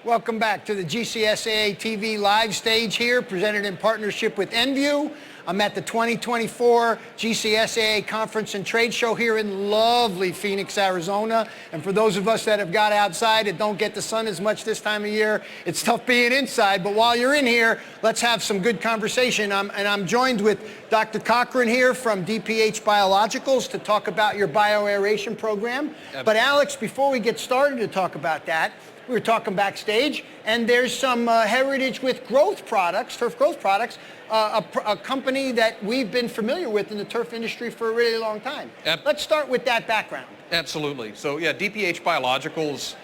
Welcome back to the GCSAA TV live stage here, presented in partnership with Enview. I'm at the 2024 GCSAA Conference and Trade Show here in lovely Phoenix, Arizona. And for those of us that have got outside and don't get the sun as much this time of year, it's tough being inside. But while you're in here, let's have some good conversation. I'm joined with Dr. Cochran here from DPH Biologicals to talk about your bioaeration program. But Alex, before we get started to talk about that, we were talking backstage, and there's some heritage with growth products, turf growth products, a company that we've been familiar with in the turf industry for a really long time. Let's start with that background. Absolutely. So yeah, DPH Biologicals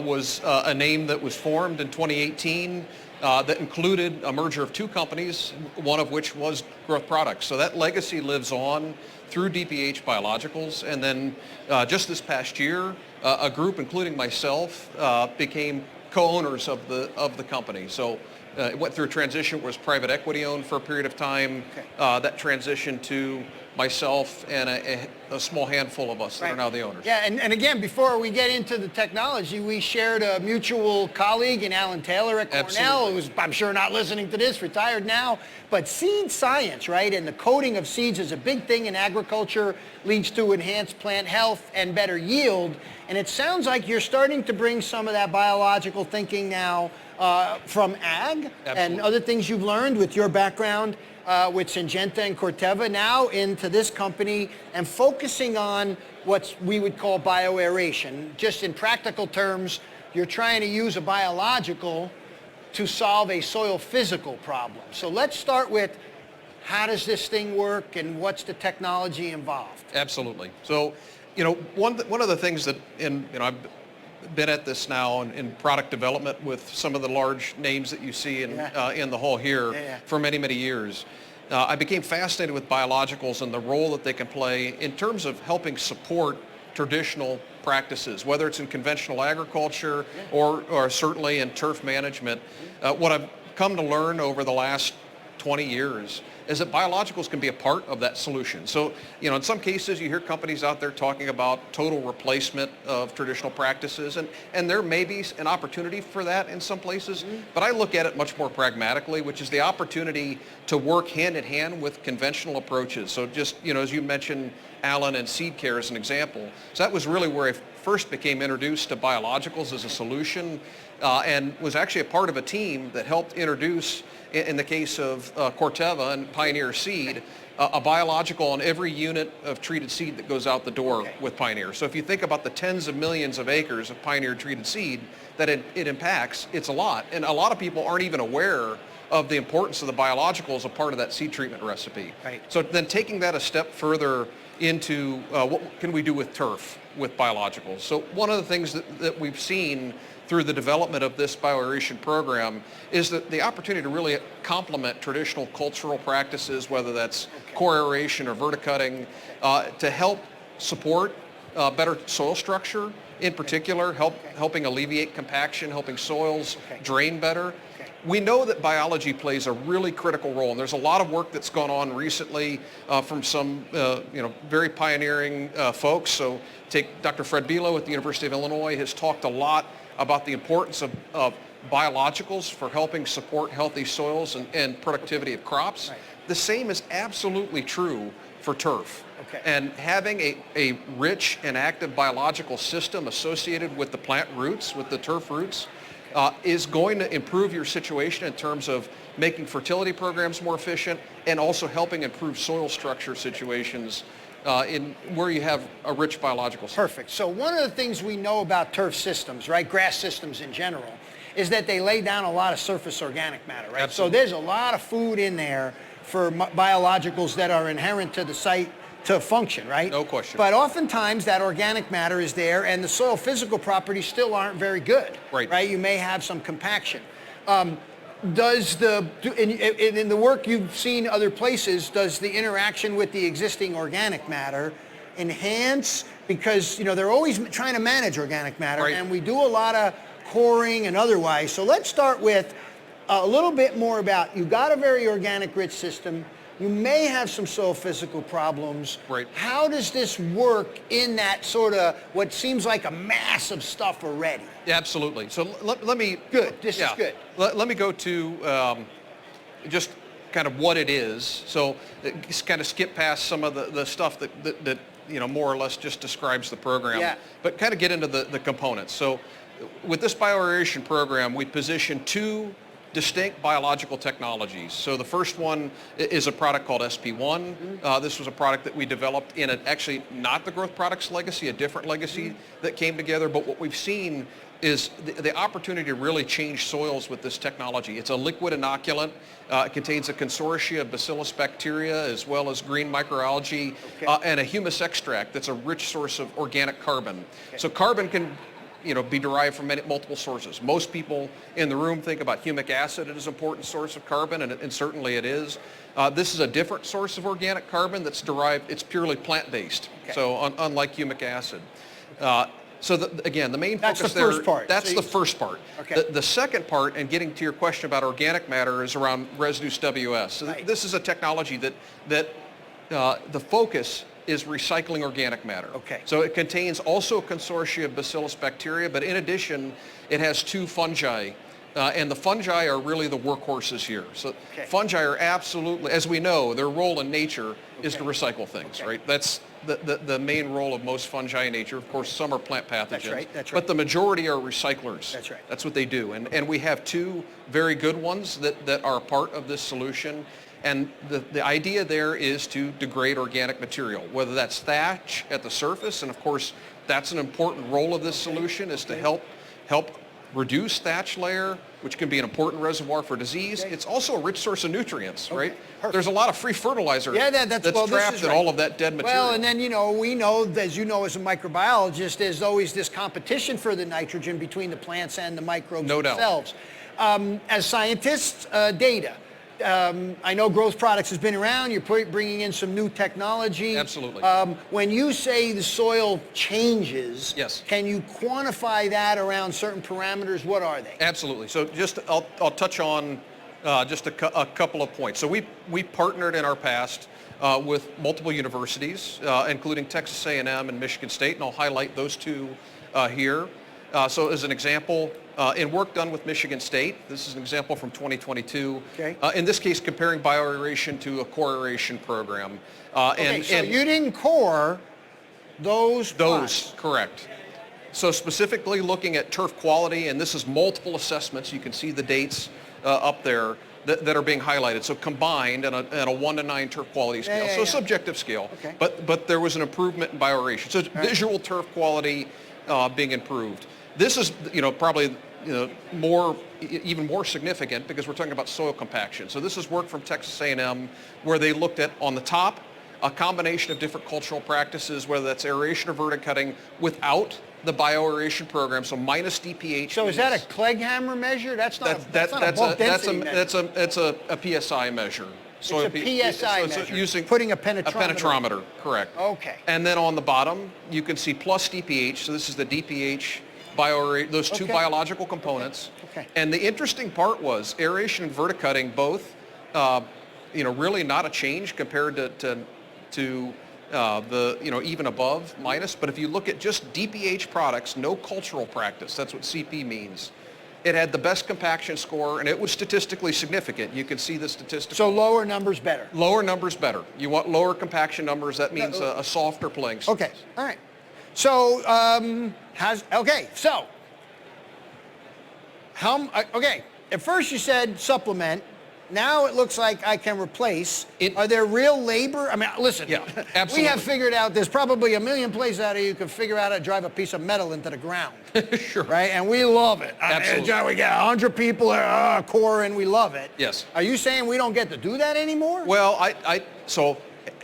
was a name that was formed in 2018 that included a merger of two companies, one of which was growth products. So that legacy lives on through DPH Biologicals, and then just this past year, a group, including myself, became co-owners of the company. So it went through a transition, was private equity owned for a period of time. That transitioned to myself and a small handful of us that are now the owners. Yeah, and again, before we get into the technology, we shared a mutual colleague in Alan Taylor at Cornell, who's, I'm sure, not listening to this, retired now. But seed science, right, and the coding of seeds is a big thing in agriculture, leads to enhanced plant health and better yield. And it sounds like you're starting to bring some of that biological thinking now from ag and other things you've learned with your background with Syngenta and Corteva now into this company and focusing on what we would call bioaeration. Just in practical terms, you're trying to use a biological to solve a soil physical problem. So let's start with how does this thing work and what's the technology involved? Absolutely. So, you know, one of the things that I've been at this now in product development with some of the large names that you see in the hall here for many, many years. I became fascinated with biologicals and the role that they can play in terms of helping support traditional practices, whether it's in conventional agriculture or certainly in turf management. What I've come to learn over the last 20 years is that biologicals can be a part of that solution. So, you know, in some cases you hear companies out there talking about total replacement of traditional practices, and there may be an opportunity for that in some places, but I look at it much more pragmatically, which is the opportunity to work hand in hand with conventional approaches. So just, you know, as you mentioned, Alan and seed care as an example. So that was really where I first became introduced to biologicals as a solution and was actually a part of a team that helped introduce, in the case of Corteva and Pioneer Seed, a biological on every unit of treated seed that goes out the door with Pioneer. So if you think about the tens of millions of acres of Pioneer treated seed that it impacts, it's a lot. And a lot of people aren't even aware of the importance of the biological as a part of that seed treatment recipe. So then taking that a step further into what can we do with turf with biologicals. So one of the things that we've seen through the development of this bioaeration program is that the opportunity to really complement traditional cultural practices, whether that's core aeration or verticutting, to help support better soil structure, in particular, helping alleviate compaction, helping soils drain better. We know that biology plays a really critical role, and there's a lot of work that's gone on recently from some very pioneering folks. So take Dr. Fred Bilo at the University of Illinois has talked a lot about the importance of biologicals for helping support healthy soils and productivity of crops. The same is absolutely true for turf. And having a rich and active biological system associated with the plant roots, with the turf roots, is going to improve your situation in terms of making fertility programs more efficient and also helping improve soil structure situations in where you have a rich biological system. Perfect. So one of the things we know about turf systems, right, grass systems in general, is that they lay down a lot of surface organic matter, right? So there's a lot of food in there for biologicals that are inherent to the site to function, right? No question. But oftentimes that organic matter is there and the soil physical properties still aren't very good, right? You may have some compaction. Does in the work you've seen other places, does the interaction with the existing organic matter enhance? Because, you know, they're always trying to manage organic matter and we do a lot of coring and otherwise. So let's start with a little bit more about, you got a very organic rich system. You may have some soil physical problems. Right. How does this work in that sort of what seems like a mass of stuff already? Yeah, absolutely. So let me... Good. This is good. Let me go to just kind of what it is. So just kind of skip past some of the stuff that more or less just describes the program. Yeah. But kind of get into the components. So with this bioaeration program, we position two distinct biological technologies. So the first one is a product called SP1. This was a product that we developed in actually not the Growth Products legacy, a different legacy that came together. But what we've seen is the opportunity to really change soils with this technology. It's a liquid inoculant. It contains a consortia of bacillus bacteria as well as green microalgae and a humus extract that's a rich source of organic carbon. So carbon can be derived from multiple sources. Most people in the room think about humic acid as an important source of carbon, and certainly it is. This is a different source of organic carbon that's derived, it's purely plant-based, so unlike humic acid. So again, the main focus there... That's the first part. That's the first part. Okay. The second part, and getting to your question about organic matter, is around Residus WS. So this is a technology that the focus is recycling organic matter. Okay. So it contains also a consortia of bacillus bacteria, but in addition, it has two fungi. And the fungi are really the workhorses here. So fungi are absolutely, as we know, their role in nature is to recycle things, right? That's the main role of most fungi in nature. Of course, some are plant pathogens. That's right. But the majority are recyclers. That's right. That's what they do. And we have two very good ones that are part of this solution. And the idea there is to degrade organic material, whether that's thatch at the surface, and of course that's an important role of this solution, is to help reduce thatch layer, which can be an important reservoir for disease. It's also a rich source of nutrients, right? Perfect. There's a lot of free fertilizer that's trapped in all of that dead material. Well, and then, we know, as you know as a microbiologist, there's always this competition for the nitrogen between the plants and the microbes themselves. As scientists, data. I know Growth Products has been around. You're bringing in some new technology. Absolutely. When you say the soil changes, yes, can you quantify that around certain parameters? What are they? Absolutely. So I'll touch on just a couple of points. So we partnered in our past with multiple universities, including Texas A&M and Michigan State, and I'll highlight those two here. So as an example, in work done with Michigan State, this is an example from 2022. In this case, comparing bioaeration to a core aeration program. So you didn't core those plots. Correct. So specifically looking at turf quality, and this is multiple assessments. You can see the dates up there that are being highlighted. So combined at a 1 to 9 turf quality scale. So a subjective scale. But there was an improvement in bioaeration. So visual turf quality being improved. This is, probably, even more significant because we're talking about soil compaction. So this is work from Texas A&M where they looked at, on the top, a combination of different cultural practices, whether that's aeration or verticutting, without the bioaeration program, so minus DPH. So is that a Clegghammer measure? That's not a bulk density measure. That's a PSI measure. So it's a PSI measure, using putting a penetrometer. A penetrometer, correct. Okay. And then on the bottom, you can see plus DPH. So this is the DPH, those two biological components. And the interesting part was aeration and verticutting both, really not a change compared to the, even above minus. But if you look at just DPH products, no cultural practice, that's what CP means. It had the best compaction score, and it was statistically significant. You can see the statistics. So lower numbers better. Lower numbers better. You want lower compaction numbers. That means a softer playing surface. Okay. All right. So at first you said supplement. Now it looks like I can replace. Are there real labor? I mean, listen. Yeah, absolutely. We have figured out there's probably a million places out there you can figure out how to drive a piece of metal into the ground. Sure. Right? And we love it. Absolutely. We got 100 people core and we love it. Yes. Are you saying we don't get to do that anymore? Well, so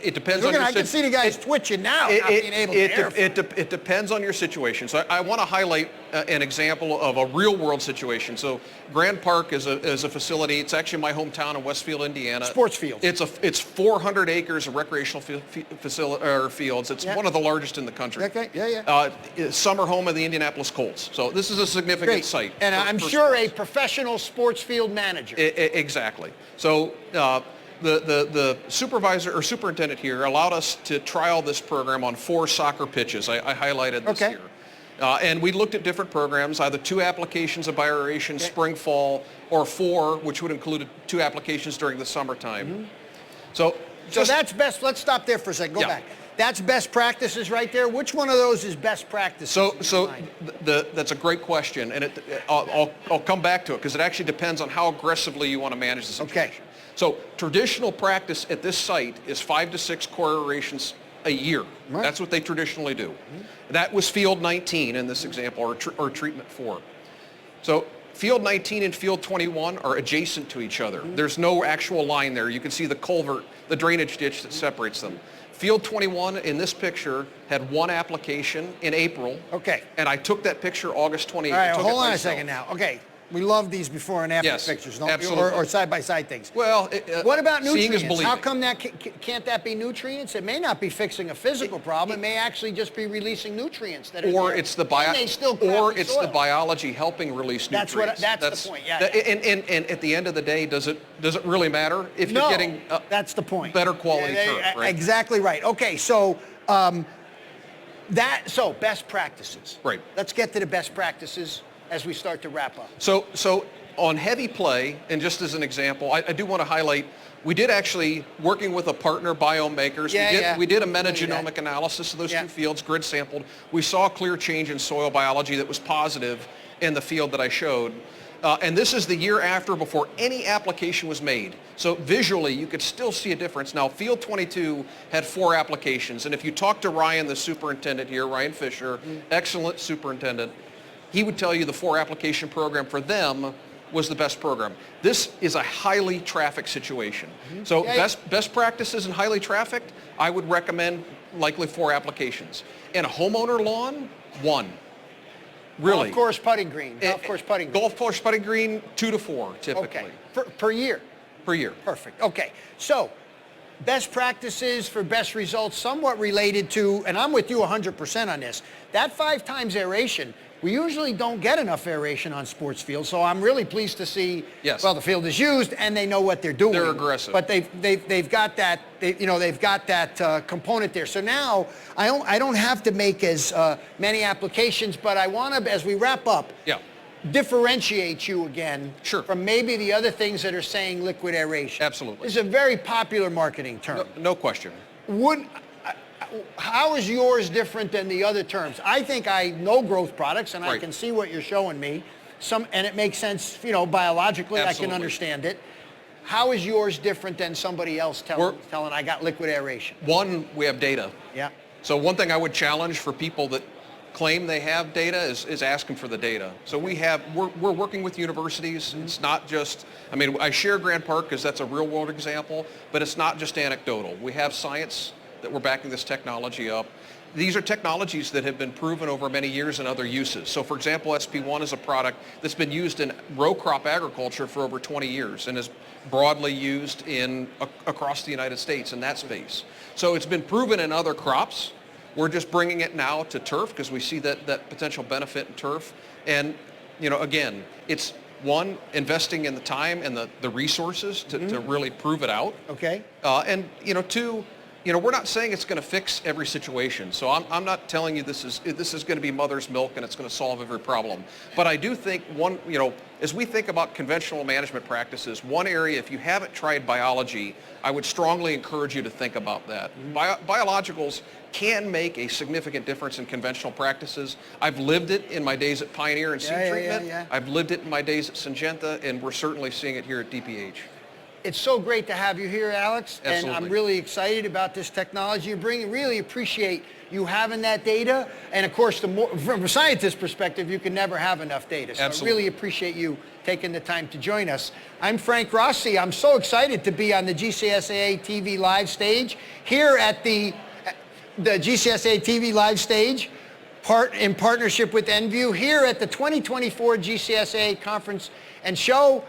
it depends on your I can see the guys twitching now, not being able to it depends on your situation. So I want to highlight an example of a real-world situation. So Grand Park is a facility. It's actually my hometown in Westfield, Indiana. Sports field. It's 400 acres of recreational fields. It's one of the largest in the country. Okay, yeah. Summer home of the Indianapolis Colts. So this is a significant site. And I'm sure a professional sports field manager. Exactly. So the supervisor or superintendent here allowed us to trial this program on 4 soccer pitches. I highlighted this here. And we looked at different programs, either 2 applications of bioaeration, spring, fall, or 4, which would include 2 applications during the summertime. So that's best. Let's stop there for a second. Go back. That's best practices right there. Which one of those is best practices? So that's a great question, and I'll come back to it because it actually depends on how aggressively you want to manage the situation. Okay. So traditional practice at this site is 5 to 6 core aerations a year. Right. That's what they traditionally do. That was field 19 in this example, or treatment 4. So field 19 and field 21 are adjacent to each other. There's no actual line there. You can see the culvert, the drainage ditch that separates them. Field 21 in this picture had 1 application in April. Okay. And I took that picture August 28th. All right, hold on a second now. Okay. We love these before and after pictures, don't we? Or side-by-side things. Well, what about nutrients? Seeing is believing. How come that can't that be nutrients? It may not be fixing a physical problem. It may actually just be releasing nutrients that are or there. it's the the biology helping release nutrients. That's the point. Yeah. And at the end of the day, does it really matter if you're getting that's the point. Better quality turf, right? Exactly right. Okay, so best practices. Right. Let's get to the best practices as we start to wrap up. So on heavy play, and just as an example, I do want to highlight, we did actually, working with a partner, Biomakers, we did a metagenomic analysis of those 2 fields, grid sampled. We saw a clear change in soil biology that was positive in the field that I showed. And this is the year after, before any application was made. So visually, you could still see a difference. Now, field 22 had 4 applications. And if you talk to Ryan, the superintendent here, Ryan Fisher, excellent superintendent, he would tell you the 4 application program for them was the best program. This is a highly trafficked situation. So best practices in highly trafficked, I would recommend likely 4 applications. In a homeowner lawn, 1. Really. Golf course putting green. Golf course putting green. Golf course putting green, 2 to 4 typically. Okay. Per year? Per year. Perfect. Okay. So best practices for best results, somewhat related to, and I'm with you 100% on this, that 5 times aeration, we usually don't get enough aeration on sports fields, so I'm really pleased to see, well, the field is used and they know what they're doing. They're aggressive. But they've got that, they've got that component there. So now I don't have to make as many applications, but I want to, as we wrap up, differentiate you again from maybe the other things that are saying liquid aeration. Absolutely. It's a very popular marketing term. No question. How is yours different than the other terms? I think I know growth products, and I can see what you're showing me. And it makes sense, biologically. Absolutely. I can understand it. How is yours different than somebody else telling I got liquid aeration? 1, we have data. Yeah. So one thing I would challenge for people that claim they have data is asking for the data. So we're working with universities. It's not just, I share Grand Park because that's a real world example, but it's not just anecdotal. We have science that we're backing this technology up. These are technologies that have been proven over many years in other uses. So for example, SP1 is a product that's been used in row crop agriculture for over 20 years and is broadly used across the United States in that space. So it's been proven in other crops. We're just bringing it now to turf because we see that potential benefit in turf. And, again, it's 1, investing in the time and the resources to really prove it out. Okay. And, 2, we're not saying it's going to fix every situation. So I'm not telling you this is going to be mother's milk and it's going to solve every problem. But I do think as we think about conventional management practices, one area, if you haven't tried biology, I would strongly encourage you to think about that. Biologicals can make a significant difference in conventional practices. I've lived it in my days at Pioneer and seed treatment. I've lived it in my days at Syngenta, and we're certainly seeing it here at DPH. It's so great to have you here, Alex. Absolutely. And I'm really excited about this technology you're bringing. Really appreciate you having that data. And of course, from a scientist perspective, you can never have enough data. So Absolutely. I really appreciate you taking the time to join us. I'm Frank Rossi. I'm so excited to be on the GCSAA TV live stage here at the GCSAA TV live stage, in partnership with NView, here at the 2024 GCSAA conference and show.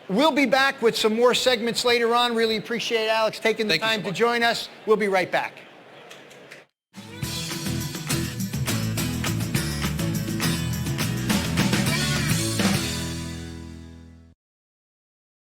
We'll be back with some more segments later on. Really appreciate Alex taking the time to join us. We'll be right back.